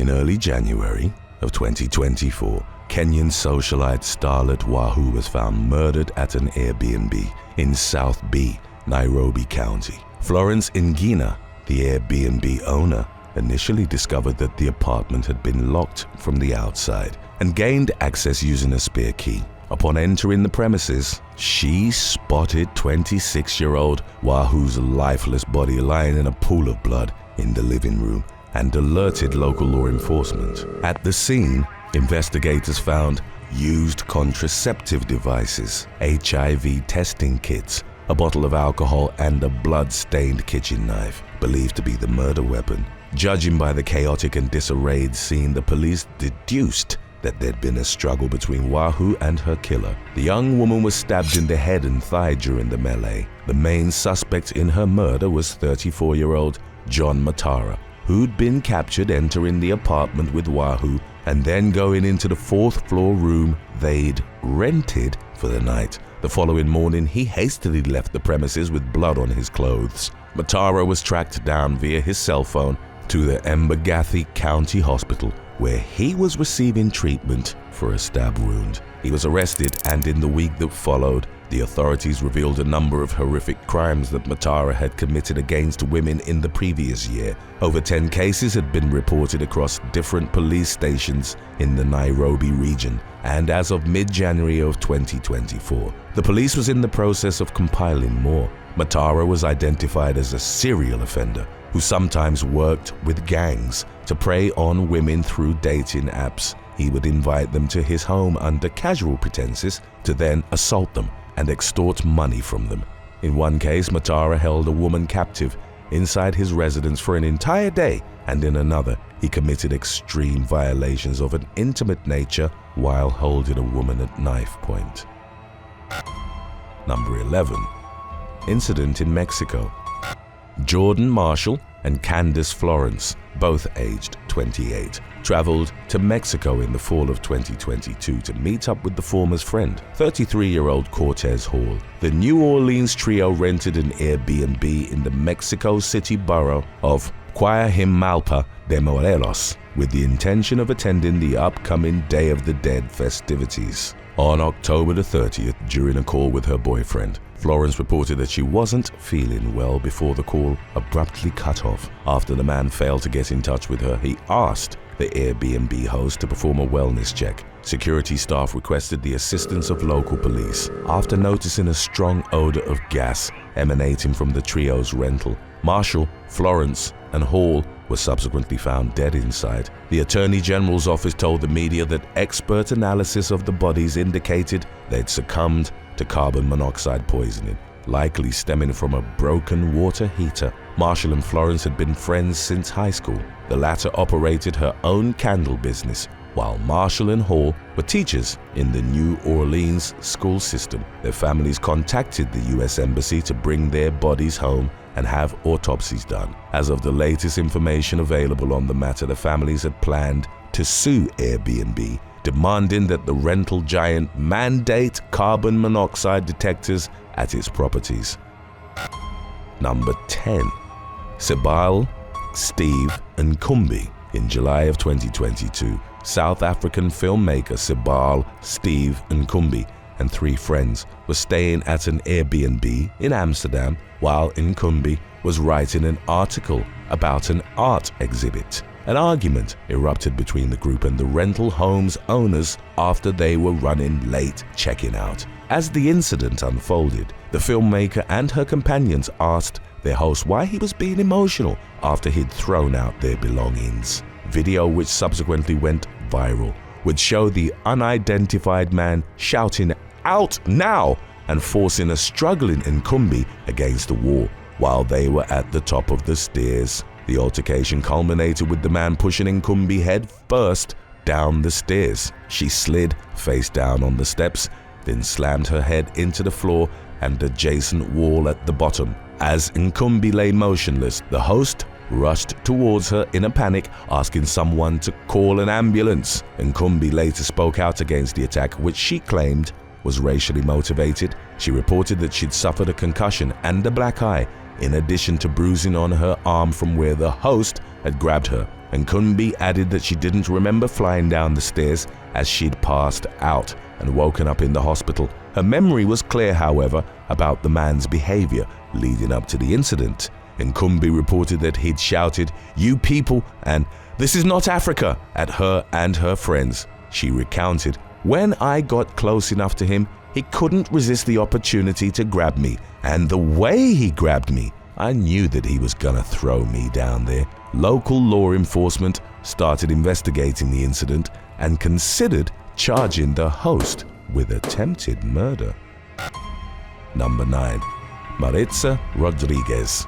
In early January of 2024, Kenyan socialite Starlet Wahoo was found murdered at an Airbnb in South B, Nairobi County. Florence Ngina, the Airbnb owner, initially discovered that the apartment had been locked from the outside and gained access using a spare key. Upon entering the premises, she spotted 26-year-old Wahoo's lifeless body lying in a pool of blood in the living room and alerted local law enforcement. At the scene, investigators found used contraceptive devices, HIV testing kits, a bottle of alcohol, and a blood-stained kitchen knife, believed to be the murder weapon. Judging by the chaotic and disarrayed scene, the police deduced that there'd been a struggle between Wahoo and her killer. The young woman was stabbed in the head and thigh during the melee. The main suspect in her murder was 34-year-old John Matara, who'd been captured entering the apartment with Wahoo and then going into the fourth-floor room they'd rented for the night. The following morning, he hastily left the premises with blood on his clothes. Matara was tracked down via his cell phone to the Embagathi County Hospital, where he was receiving treatment for a stab wound. He was arrested, and in the week that followed, the authorities revealed a number of horrific crimes that Matara had committed against women in the previous year. Over 10 cases had been reported across different police stations in the Nairobi region, and as of mid-January of 2024, the police was in the process of compiling more. Matara was identified as a serial offender who sometimes worked with gangs to prey on women through dating apps. He would invite them to his home under casual pretenses to then assault them and extort money from them. In one case, Matara held a woman captive inside his residence for an entire day, and in another, he committed extreme violations of an intimate nature while holding a woman at knife point. Number 11. Incident in Mexico. Jordan Marshall and Candace Florence, both aged 28, traveled to Mexico in the fall of 2022 to meet up with the former's friend, 33-year-old Cortez Hall. The New Orleans trio rented an Airbnb in the Mexico City borough of Coajimalpa de Morelos with the intention of attending the upcoming Day of the Dead festivities. On October the 30th, during a call with her boyfriend, Florence reported that she wasn't feeling well before the call abruptly cut off. After the man failed to get in touch with her, he asked the Airbnb host to perform a wellness check. Security staff requested the assistance of local police. After noticing a strong odor of gas emanating from the trio's rental, Marshall, Florence, and Hall were subsequently found dead inside. The Attorney General's office told the media that expert analysis of the bodies indicated they'd succumbed to carbon monoxide poisoning, likely stemming from a broken water heater. Marshall and Florence had been friends since high school. The latter operated her own candle business, while Marshall and Hall were teachers in the New Orleans school system. Their families contacted the U.S. Embassy to bring their bodies home and have autopsies done. As of the latest information available on the matter, the families had planned to sue Airbnb, demanding that the rental giant mandate carbon monoxide detectors at its properties. Number 10. Sebal, Steve, and Kumbi. In July of 2022, South African filmmaker Sebal, Steve, and Kumbi and 3 friends were staying at an Airbnb in Amsterdam while Nkumbi was writing an article about an art exhibit. An argument erupted between the group and the rental home's owners after they were running late checking out. As the incident unfolded, the filmmaker and her companions asked their host why he was being emotional after he'd thrown out their belongings. Video, which subsequently went viral, would show the unidentified man shouting "Out now!" and forcing a struggling Nkumbi against the wall while they were at the top of the stairs. The altercation culminated with the man pushing Nkumbi head first down the stairs. She slid face down on the steps, then slammed her head into the floor and adjacent wall at the bottom. As Nkumbi lay motionless, the host rushed towards her in a panic, asking someone to call an ambulance. Nkumbi later spoke out against the attack, which she claimed was racially motivated. She reported that she'd suffered a concussion and a black eye, in addition to bruising on her arm from where the host had grabbed her and Kumbi added that she didn't remember flying down the stairs as she'd passed out and woken up in the hospital. Her memory was clear, however, about the man's behavior leading up to the incident. And Kumbi reported that he'd shouted, "You people," and "This is not Africa," at her and her friends. She recounted, "When I got close enough to him, he couldn't resist the opportunity to grab me. And the way he grabbed me, I knew that he was gonna throw me down there." Local law enforcement started investigating the incident and considered charging the host with attempted murder. Number 9. Maritza Rodriguez.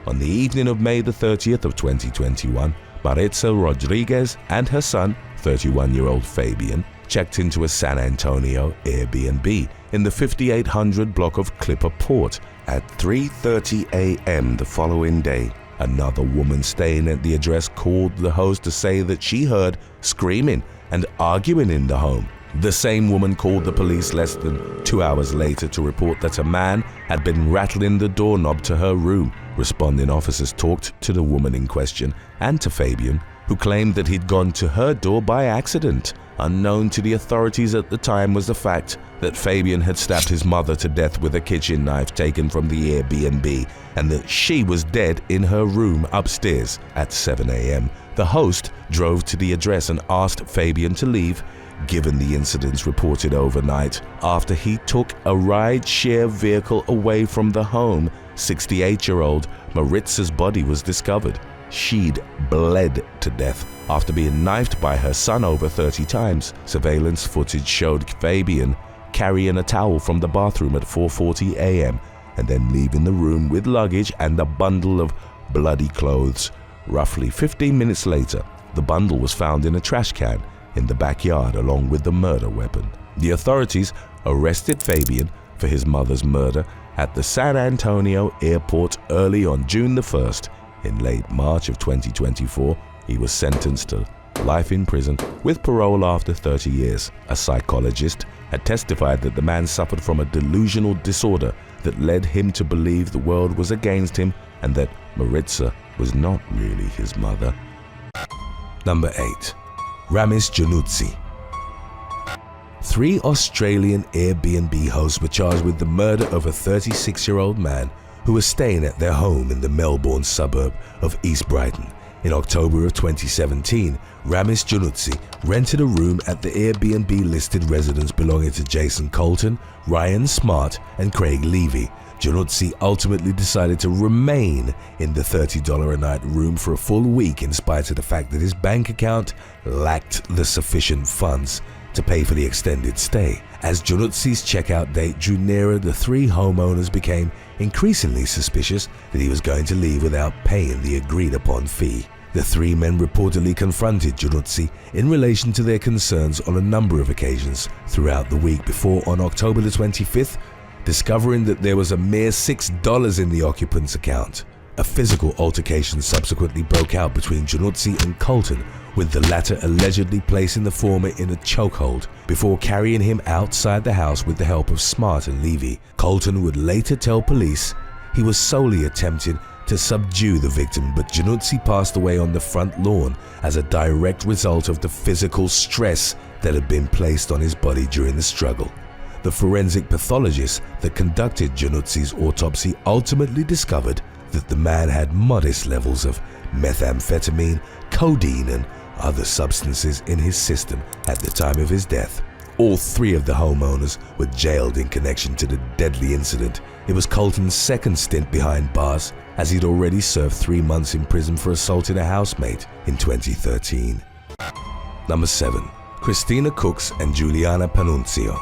On the evening of May the 30th of 2021, Maritza Rodriguez and her son, 31-year-old Fabian, checked into a San Antonio Airbnb in the 5800 block of Clipper Port at 3:30 a.m. the following day. Another woman staying at the address called the host to say that she heard screaming and arguing in the home. The same woman called the police less than 2 hours later to report that a man had been rattling the doorknob to her room. Responding officers talked to the woman in question and to Fabian, who claimed that he'd gone to her door by accident. Unknown to the authorities at the time was the fact that Fabian had stabbed his mother to death with a kitchen knife taken from the Airbnb and that she was dead in her room upstairs. At 7 a.m., the host drove to the address and asked Fabian to leave, given the incidents reported overnight. After he took a ride-share vehicle away from the home, 68-year-old Maritza's body was discovered. She'd bled to death after being knifed by her son over 30 times. Surveillance footage showed Fabian carrying a towel from the bathroom at 4:40 a.m. and then leaving the room with luggage and a bundle of bloody clothes. Roughly 15 minutes later, the bundle was found in a trash can in the backyard along with the murder weapon. The authorities arrested Fabian for his mother's murder at the San Antonio airport early on June the 1st. In late March of 2024, he was sentenced to life in prison with parole after 30 years. A psychologist had testified that the man suffered from a delusional disorder that led him to believe the world was against him and that Maritza was not really his mother. Number 8. Ramis Januzzi. 3 Australian Airbnb hosts were charged with the murder of a 36-year-old man who was staying at their home in the Melbourne suburb of East Brighton. In October of 2017, Ramis Januzzi rented a room at the Airbnb-listed residence belonging to Jason Colton, Ryan Smart, and Craig Levy. Januzzi ultimately decided to remain in the $30 a night room for a full week in spite of the fact that his bank account lacked the sufficient funds to pay for the extended stay. As Januzzi's checkout date drew nearer, the 3 homeowners became increasingly suspicious that he was going to leave without paying the agreed-upon fee. The 3 men reportedly confronted Januzzi in relation to their concerns on a number of occasions throughout the week before, on October the 25th, discovering that there was a mere $6 in the occupant's account. A physical altercation subsequently broke out between Januzzi and Colton, with the latter allegedly placing the former in a chokehold before carrying him outside the house with the help of Smart and Levy. Colton would later tell police he was solely attempting to subdue the victim, but Januzzi passed away on the front lawn as a direct result of the physical stress that had been placed on his body during the struggle. The forensic pathologist that conducted Januzzi's autopsy ultimately discovered that the man had modest levels of methamphetamine, codeine, and other substances in his system at the time of his death. All 3 of the homeowners were jailed in connection to the deadly incident. It was Colton's second stint behind bars, as he'd already served 3 months in prison for assaulting a housemate in 2013. Number 7. Christina Cooks and Juliana Panunzio.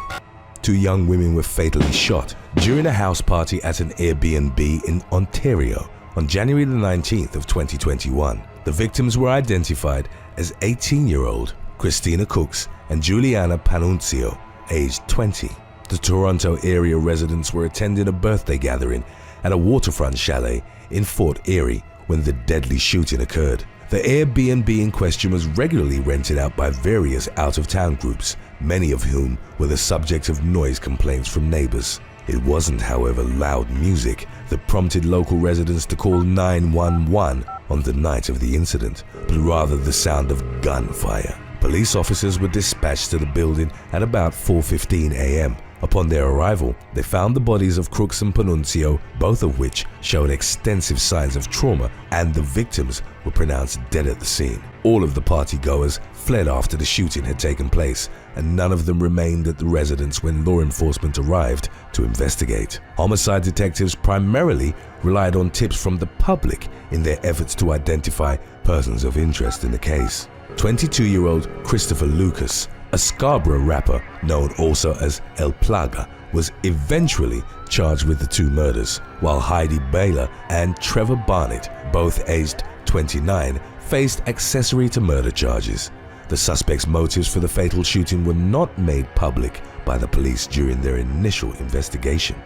2 young women were fatally shot during a house party at an Airbnb in Ontario on January the 19th of 2021. The victims were identified as 18-year-old Christina Cooks and Juliana Panunzio, aged 20. The Toronto area residents were attending a birthday gathering at a waterfront chalet in Fort Erie when the deadly shooting occurred. The Airbnb in question was regularly rented out by various out-of-town groups, many of whom were the subject of noise complaints from neighbors. It wasn't, however, loud music that prompted local residents to call 911 on the night of the incident, but rather the sound of gunfire. Police officers were dispatched to the building at about 4:15 a.m. Upon their arrival, they found the bodies of Crooks and Panunzio, both of which showed extensive signs of trauma, and the victims were pronounced dead at the scene. All of the partygoers fled after the shooting had taken place, and none of them remained at the residence when law enforcement arrived to investigate. Homicide detectives primarily relied on tips from the public in their efforts to identify persons of interest in the case. 22-year-old Christopher Lucas, a Scarborough rapper known also as El Plaga, was eventually charged with the two murders, while Heidi Baylor and Trevor Barnett, both aged 29, faced accessory to murder charges. The suspects' motives for the fatal shooting were not made public by the police during their initial investigation.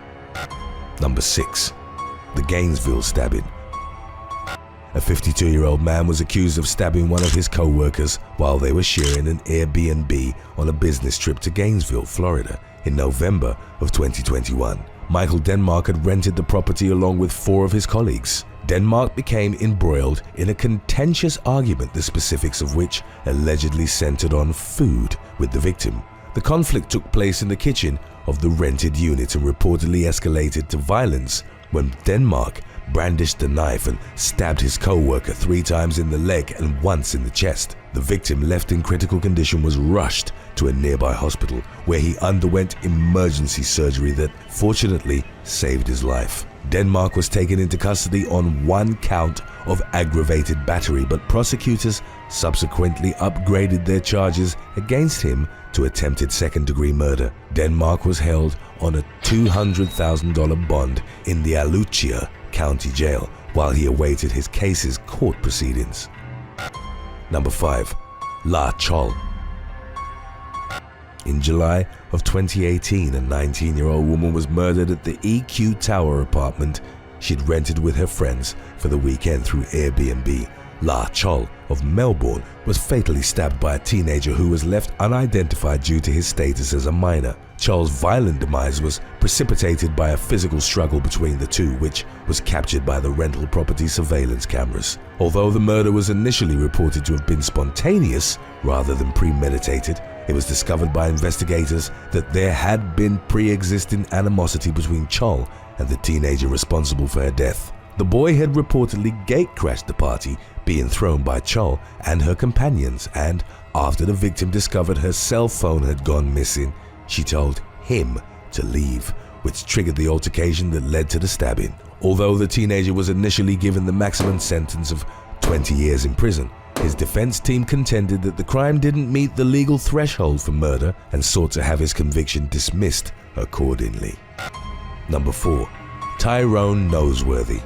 Number 6. The Gainesville stabbing. A 52-year-old man was accused of stabbing one of his co-workers while they were sharing an Airbnb on a business trip to Gainesville, Florida in November of 2021. Michael Denmark had rented the property along with 4 of his colleagues. Denmark became embroiled in a contentious argument, the specifics of which allegedly centered on food with the victim. The conflict took place in the kitchen of the rented unit and reportedly escalated to violence when Denmark brandished a knife and stabbed his co-worker 3 times in the leg and once in the chest. The victim, left in critical condition, was rushed to a nearby hospital where he underwent emergency surgery that fortunately saved his life. Denmark was taken into custody on 1 count of aggravated battery, but prosecutors subsequently upgraded their charges against him to attempted second-degree murder. Denmark was held on a $200,000 bond in the Aluchia County Jail while he awaited his case's court proceedings. Number 5. La Chol. In July of 2018, a 19-year-old woman was murdered at the EQ Tower apartment she'd rented with her friends for the weekend through Airbnb. La Chol of Melbourne was fatally stabbed by a teenager who was left unidentified due to his status as a minor. Chol's violent demise was precipitated by a physical struggle between the two, which was captured by the rental property surveillance cameras. Although the murder was initially reported to have been spontaneous rather than premeditated, it was discovered by investigators that there had been pre-existing animosity between Chol and the teenager responsible for her death. The boy had reportedly gate-crashed the party, being thrown by Chol and her companions, and after the victim discovered her cell phone had gone missing, she told him to leave, which triggered the altercation that led to the stabbing. Although the teenager was initially given the maximum sentence of 20 years in prison, his defense team contended that the crime didn't meet the legal threshold for murder and sought to have his conviction dismissed accordingly. Number 4. Tyrone Noseworthy.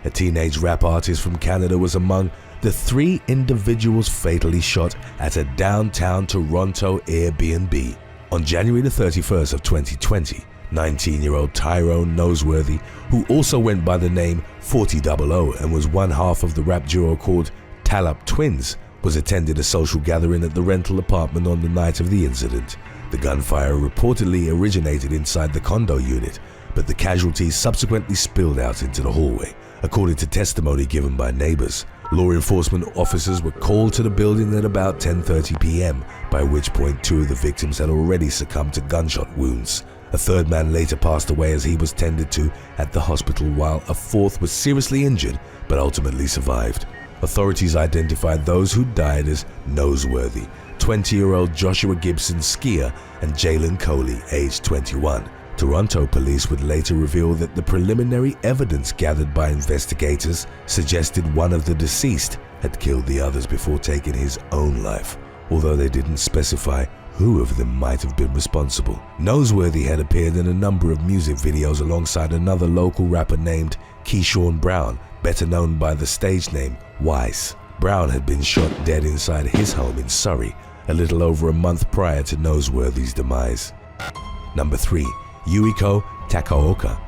A teenage rap artist from Canada was among the 3 individuals fatally shot at a downtown Toronto Airbnb. On January the 31st of 2020, 19-year-old Tyrone Noseworthy, who also went by the name 4000 and was one half of the rap duo called Talap Twins, was attending a social gathering at the rental apartment on the night of the incident. The gunfire reportedly originated inside the condo unit, but the casualties subsequently spilled out into the hallway. According to testimony given by neighbors, law enforcement officers were called to the building at about 10:30 p.m., by which point 2 of the victims had already succumbed to gunshot wounds. A 3rd man later passed away as he was tended to at the hospital, while a 4th was seriously injured but ultimately survived. Authorities identified those who died as Noseworthy, 20-year-old Joshua Gibson skier, and Jalen Coley, aged 21. Toronto police would later reveal that the preliminary evidence gathered by investigators suggested one of the deceased had killed the others before taking his own life, although they didn't specify who of them might have been responsible. Noseworthy had appeared in a number of music videos alongside another local rapper named Keyshawn Brown, better known by the stage name Wise. Brown had been shot dead inside his home in Surrey a little over a month prior to Noseworthy's demise. Number 3. Yuiko Takaoka.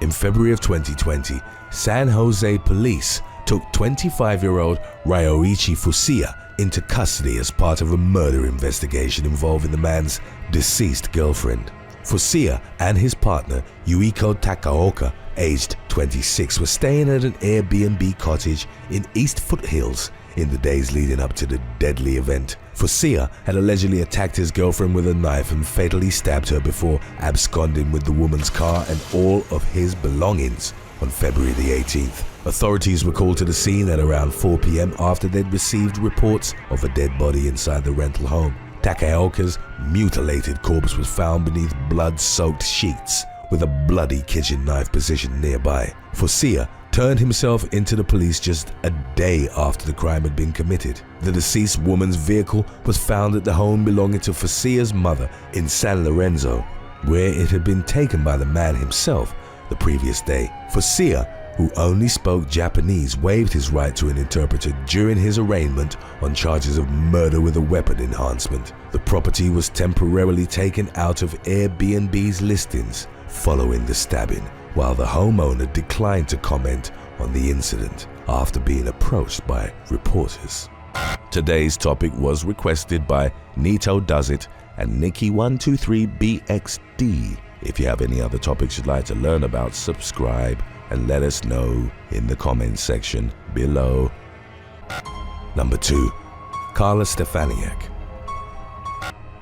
In February of 2020, San Jose police took 25-year-old Ryoichi Fusiya into custody as part of a murder investigation involving the man's deceased girlfriend. Fusia and his partner, Yuiko Takaoka, aged 26, were staying at an Airbnb cottage in East Foothills in the days leading up to the deadly event. Fusia had allegedly attacked his girlfriend with a knife and fatally stabbed her before absconding with the woman's car and all of his belongings on February the 18th. Authorities were called to the scene at around 4 p.m. after they'd received reports of a dead body inside the rental home. Takaoka's mutilated corpse was found beneath blood-soaked sheets, with a bloody kitchen knife positioned nearby. Fusia turned himself into the police just a day after the crime had been committed. The deceased woman's vehicle was found at the home belonging to Fusia's mother in San Lorenzo, where it had been taken by the man himself the previous day. Fusia, who only spoke Japanese, waived his right to an interpreter during his arraignment on charges of murder with a weapon enhancement. The property was temporarily taken out of Airbnb's listings following the stabbing, while the homeowner declined to comment on the incident after being approached by reporters. Today's topic was requested by Nito Does It and Nikki123BXD. If you have any other topics you'd like to learn about, subscribe and let us know in the comments section below. Number 2. Carla Stefaniak.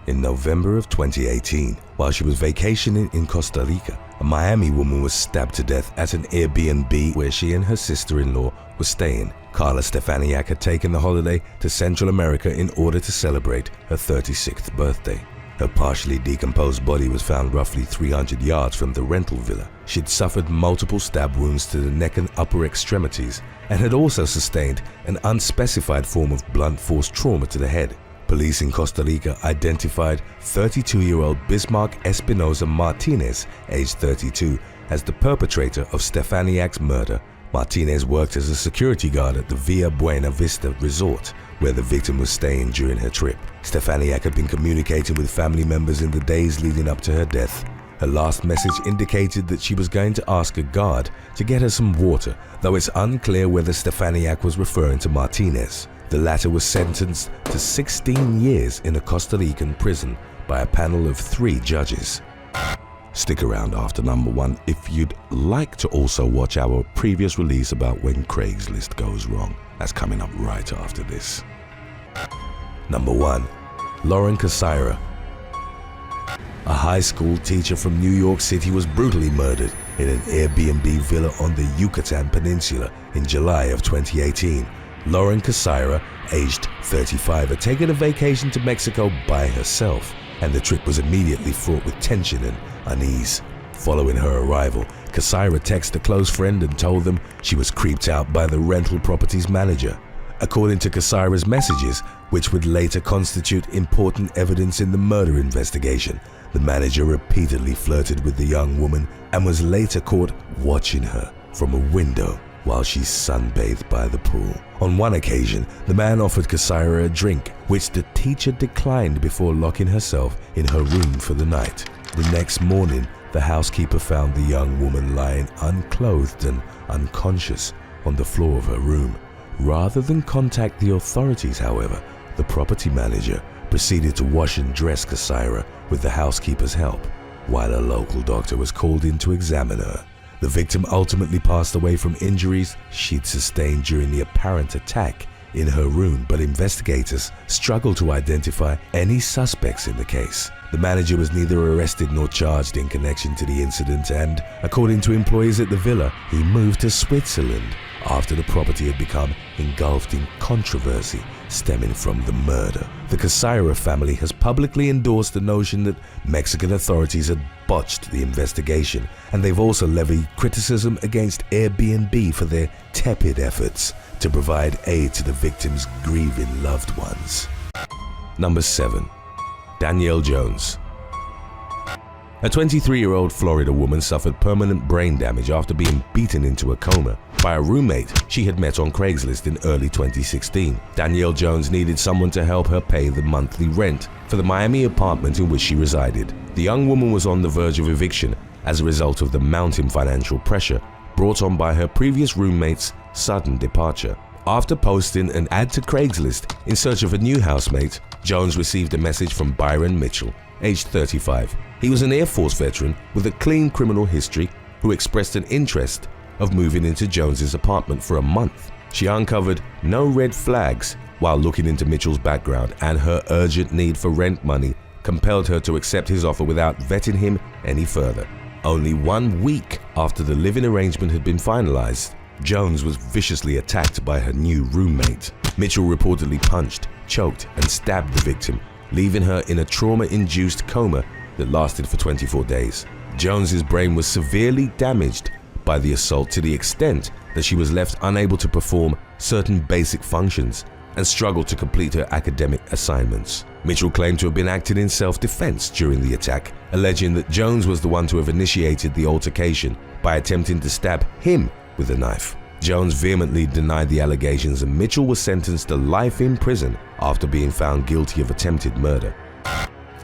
In November of 2018, while she was vacationing in Costa Rica, a Miami woman was stabbed to death at an Airbnb where she and her sister-in-law were staying. Carla Stefaniak had taken the holiday to Central America in order to celebrate her 36th birthday. Her partially decomposed body was found roughly 300 yards from the rental villa. She'd suffered multiple stab wounds to the neck and upper extremities and had also sustained an unspecified form of blunt force trauma to the head. Police in Costa Rica identified 32-year-old Bismarck Espinosa Martinez, aged 32, as the perpetrator of Stefaniak's murder. Martinez worked as a security guard at the Villa Buena Vista Resort, where the victim was staying during her trip. Stefaniak had been communicating with family members in the days leading up to her death. Her last message indicated that she was going to ask a guard to get her some water, though it's unclear whether Stefaniak was referring to Martinez. The latter was sentenced to 16 years in a Costa Rican prison by a panel of 3 judges. Stick around after number 1 if you'd like to also watch our previous release about when Craigslist goes wrong. That's coming up right after this. Number 1. Lauren Cassira. A high school teacher from New York City was brutally murdered in an Airbnb villa on the Yucatan Peninsula in July of 2018. Lauren Cassira, aged 35, had taken a vacation to Mexico by herself, and the trip was immediately fraught with tension and unease. Following her arrival, Cassira texted a close friend and told them she was creeped out by the rental property's manager. According to Cassira's messages, which would later constitute important evidence in the murder investigation, the manager repeatedly flirted with the young woman and was later caught watching her from a window while she sunbathed by the pool. On one occasion, the man offered Cassira a drink, which the teacher declined before locking herself in her room for the night. The next morning, the housekeeper found the young woman lying unclothed and unconscious on the floor of her room. Rather than contact the authorities, however, the property manager proceeded to wash and dress Cassira with the housekeeper's help, while a local doctor was called in to examine her. The victim ultimately passed away from injuries she'd sustained during the apparent attack in her room, but investigators struggled to identify any suspects in the case. The manager was neither arrested nor charged in connection to the incident, and, according to employees at the villa, he moved to Switzerland after the property had become engulfed in controversy stemming from the murder. The Cassira family has publicly endorsed the notion that Mexican authorities had botched the investigation, and they've also levied criticism against Airbnb for their tepid efforts to provide aid to the victims' grieving loved ones. Number 7. Danielle Jones. A 23-year-old Florida woman suffered permanent brain damage after being beaten into a coma by a roommate she had met on Craigslist in early 2016. Danielle Jones needed someone to help her pay the monthly rent for the Miami apartment in which she resided. The young woman was on the verge of eviction as a result of the mounting financial pressure brought on by her previous roommate's sudden departure. After posting an ad to Craigslist in search of a new housemate, Jones received a message from Byron Mitchell, aged 35. He was an Air Force veteran with a clean criminal history who expressed an interest of moving into Jones's apartment for a month. She uncovered no red flags while looking into Mitchell's background, and her urgent need for rent money compelled her to accept his offer without vetting him any further. Only 1 week after the living arrangement had been finalized, Jones was viciously attacked by her new roommate. Mitchell reportedly punched, choked, and stabbed the victim, leaving her in a trauma-induced coma that lasted for 24 days. Jones's brain was severely damaged by the assault to the extent that she was left unable to perform certain basic functions and struggled to complete her academic assignments. Mitchell claimed to have been acting in self-defense during the attack, alleging that Jones was the one to have initiated the altercation by attempting to stab him with a knife. Jones vehemently denied the allegations, and Mitchell was sentenced to life in prison after being found guilty of attempted murder.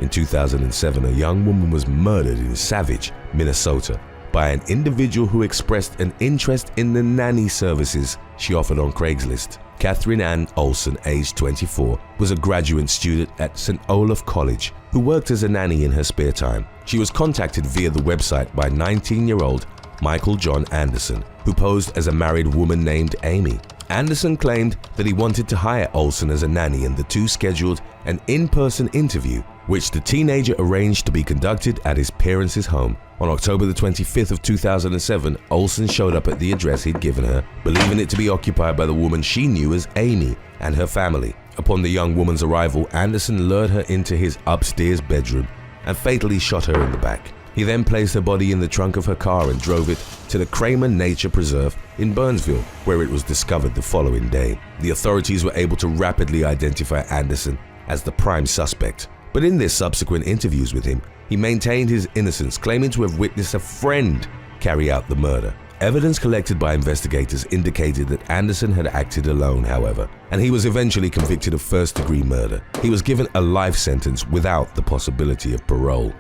In 2007, a young woman was murdered in Savage, Minnesota, by an individual who expressed an interest in the nanny services she offered on Craigslist. Catherine Ann Olson, aged 24, was a graduate student at St. Olaf College who worked as a nanny in her spare time. She was contacted via the website by 19-year-old Michael John Anderson, who posed as a married woman named Amy. Anderson claimed that he wanted to hire Olson as a nanny, and the two scheduled an in-person interview, which the teenager arranged to be conducted at his parents' home. On October the 25th of 2007, Olson showed up at the address he'd given her, believing it to be occupied by the woman she knew as Amy and her family. Upon the young woman's arrival, Anderson lured her into his upstairs bedroom and fatally shot her in the back. He then placed her body in the trunk of her car and drove it to the Kramer Nature Preserve in Burnsville, where it was discovered the following day. The authorities were able to rapidly identify Anderson as the prime suspect, but in their subsequent interviews with him, he maintained his innocence, claiming to have witnessed a friend carry out the murder. Evidence collected by investigators indicated that Anderson had acted alone, however, and he was eventually convicted of first-degree murder. He was given a life sentence without the possibility of parole.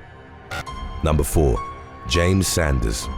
Number 4. James Sanders.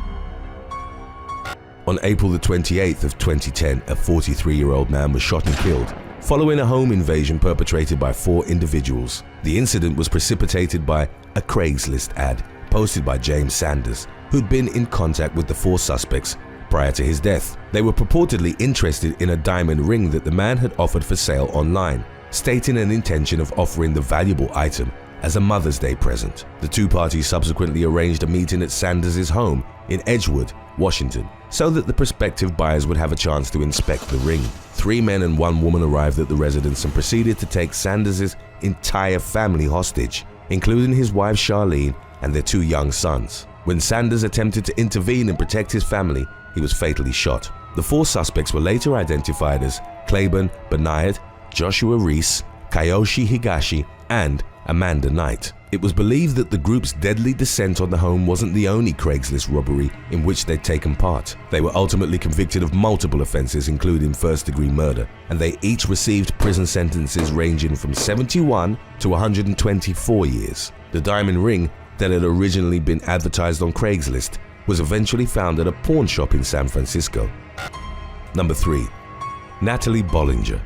On April the 28th of 2010, a 43-year-old man was shot and killed following a home invasion perpetrated by 4 individuals. The incident was precipitated by a Craigslist ad posted by James Sanders, who'd been in contact with the 4 suspects prior to his death. They were purportedly interested in a diamond ring that the man had offered for sale online, stating an intention of offering the valuable item as a Mother's Day present. The 2 parties subsequently arranged a meeting at Sanders' home in Edgewood, Washington, so that the prospective buyers would have a chance to inspect the ring. 3 men and 1 woman arrived at the residence and proceeded to take Sanders' entire family hostage, including his wife Charlene and their 2 young sons. When Sanders attempted to intervene and protect his family, he was fatally shot. The 4 suspects were later identified as Claiborne Benayat, Joshua Reese, Kayoshi Higashi, and Amanda Knight. It was believed that the group's deadly descent on the home wasn't the only Craigslist robbery in which they'd taken part. They were ultimately convicted of multiple offenses, including first-degree murder, and they each received prison sentences ranging from 71 to 124 years. The diamond ring that had originally been advertised on Craigslist was eventually found at a pawn shop in San Francisco. Number 3. Natalie Bollinger.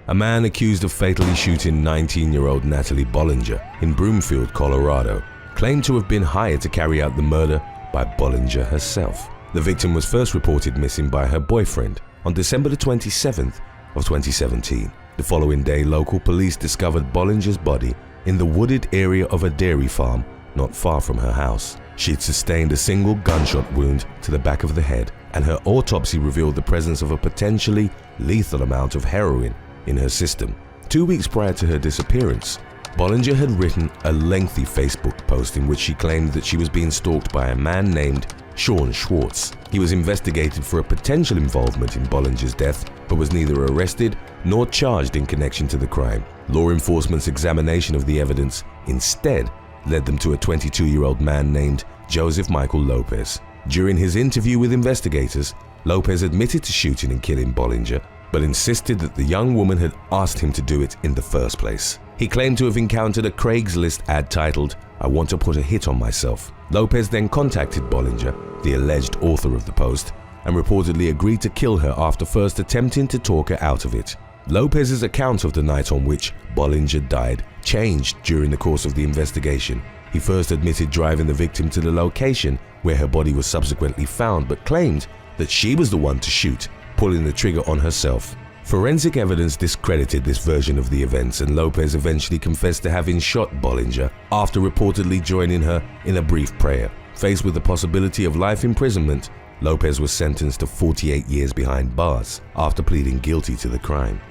A man accused of fatally shooting 19-year-old Natalie Bollinger in Broomfield, Colorado, claimed to have been hired to carry out the murder by Bollinger herself. The victim was first reported missing by her boyfriend on December the 27th of 2017. The following day, local police discovered Bollinger's body in the wooded area of a dairy farm not far from her house. She had sustained a single gunshot wound to the back of the head, and her autopsy revealed the presence of a potentially lethal amount of heroin in her system. 2 weeks prior to her disappearance, Bollinger had written a lengthy Facebook post in which she claimed that she was being stalked by a man named Sean Schwartz. He was investigated for a potential involvement in Bollinger's death, but was neither arrested nor charged in connection to the crime. Law enforcement's examination of the evidence instead led them to a 22-year-old man named Joseph Michael Lopez. During his interview with investigators, Lopez admitted to shooting and killing Bollinger, but insisted that the young woman had asked him to do it in the first place. He claimed to have encountered a Craigslist ad titled, "I want to put a hit on myself." Lopez then contacted Bollinger, the alleged author of the post, and reportedly agreed to kill her after first attempting to talk her out of it. Lopez's account of the night on which Bollinger died changed during the course of the investigation. He first admitted driving the victim to the location where her body was subsequently found, but claimed that she was the one to shoot, pulling the trigger on herself. Forensic evidence discredited this version of the events, and Lopez eventually confessed to having shot Bollinger after reportedly joining her in a brief prayer. Faced with the possibility of life imprisonment, Lopez was sentenced to 48 years behind bars after pleading guilty to the crime.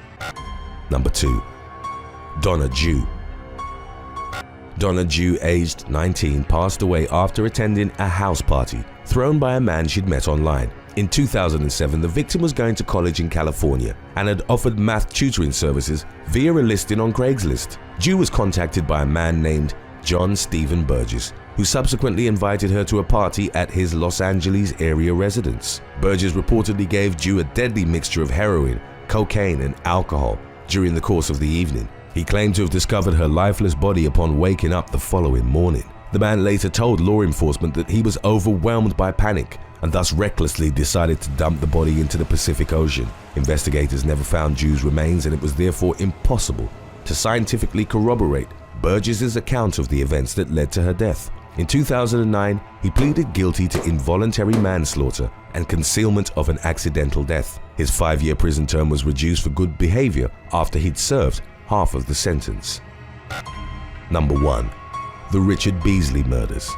Number 2. Donna Jew. Donna Jew, aged 19, passed away after attending a house party thrown by a man she'd met online. In 2007, the victim was going to college in California and had offered math tutoring services via a listing on Craigslist. Jew was contacted by a man named John Stephen Burgess, who subsequently invited her to a party at his Los Angeles area residence. Burgess reportedly gave Jew a deadly mixture of heroin, cocaine, and alcohol during the course of the evening. He claimed to have discovered her lifeless body upon waking up the following morning. The man later told law enforcement that he was overwhelmed by panic and thus recklessly decided to dump the body into the Pacific Ocean. Investigators never found Jew's remains, and it was therefore impossible to scientifically corroborate Burgess's account of the events that led to her death. In 2009, he pleaded guilty to involuntary manslaughter and concealment of an accidental death. His 5-year prison term was reduced for good behavior after he'd served half of the sentence. Number 1. The Richard Beasley murders.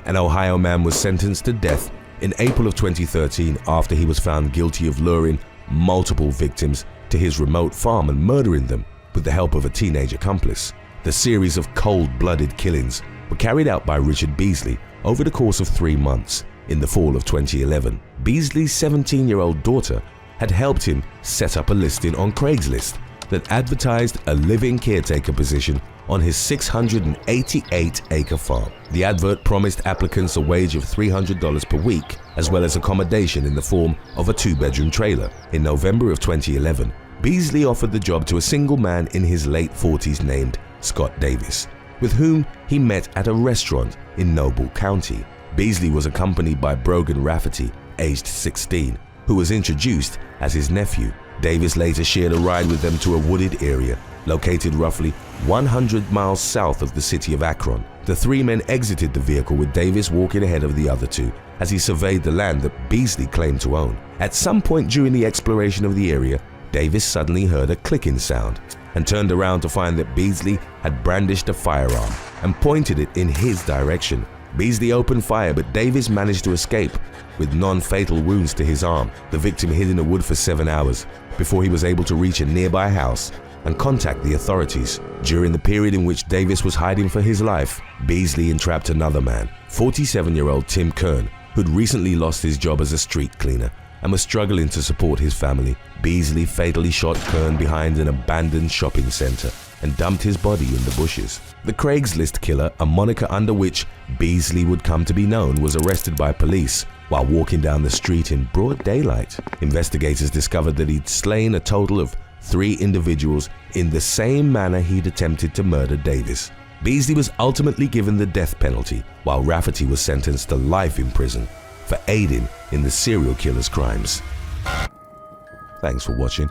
An Ohio man was sentenced to death in April of 2013 after he was found guilty of luring multiple victims to his remote farm and murdering them with the help of a teenage accomplice. The series of cold-blooded killings were carried out by Richard Beasley over the course of 3 months. In the fall of 2011, Beasley's 17-year-old daughter had helped him set up a listing on Craigslist that advertised a living caretaker position on his 688-acre farm. The advert promised applicants a wage of $300 per week, as well as accommodation in the form of a 2-bedroom trailer. In November of 2011, Beasley offered the job to a single man in his late 40s named Scott Davis, with whom he met at a restaurant in Noble County. Beasley was accompanied by Brogan Rafferty, aged 16, who was introduced as his nephew. Davis later shared a ride with them to a wooded area located roughly 100 miles south of the city of Akron. The 3 men exited the vehicle with Davis walking ahead of the other 2 as he surveyed the land that Beasley claimed to own. At some point during the exploration of the area, Davis suddenly heard a clicking sound and turned around to find that Beasley had brandished a firearm and pointed it in his direction. Beasley opened fire, but Davis managed to escape with non-fatal wounds to his arm. The victim hid in the wood for 7 hours before he was able to reach a nearby house and contact the authorities. During the period in which Davis was hiding for his life, Beasley entrapped another man, 47-year-old Tim Kern, who'd recently lost his job as a street cleaner and was struggling to support his family. Beasley fatally shot Kern behind an abandoned shopping center and dumped his body in the bushes. The Craigslist Killer, a moniker under which Beasley would come to be known, was arrested by police while walking down the street in broad daylight. Investigators discovered that he'd slain a total of 3 individuals in the same manner he'd attempted to murder Davis. Beasley was ultimately given the death penalty, while Rafferty was sentenced to life in prison for aiding in the serial killer's crimes. Thanks for watching.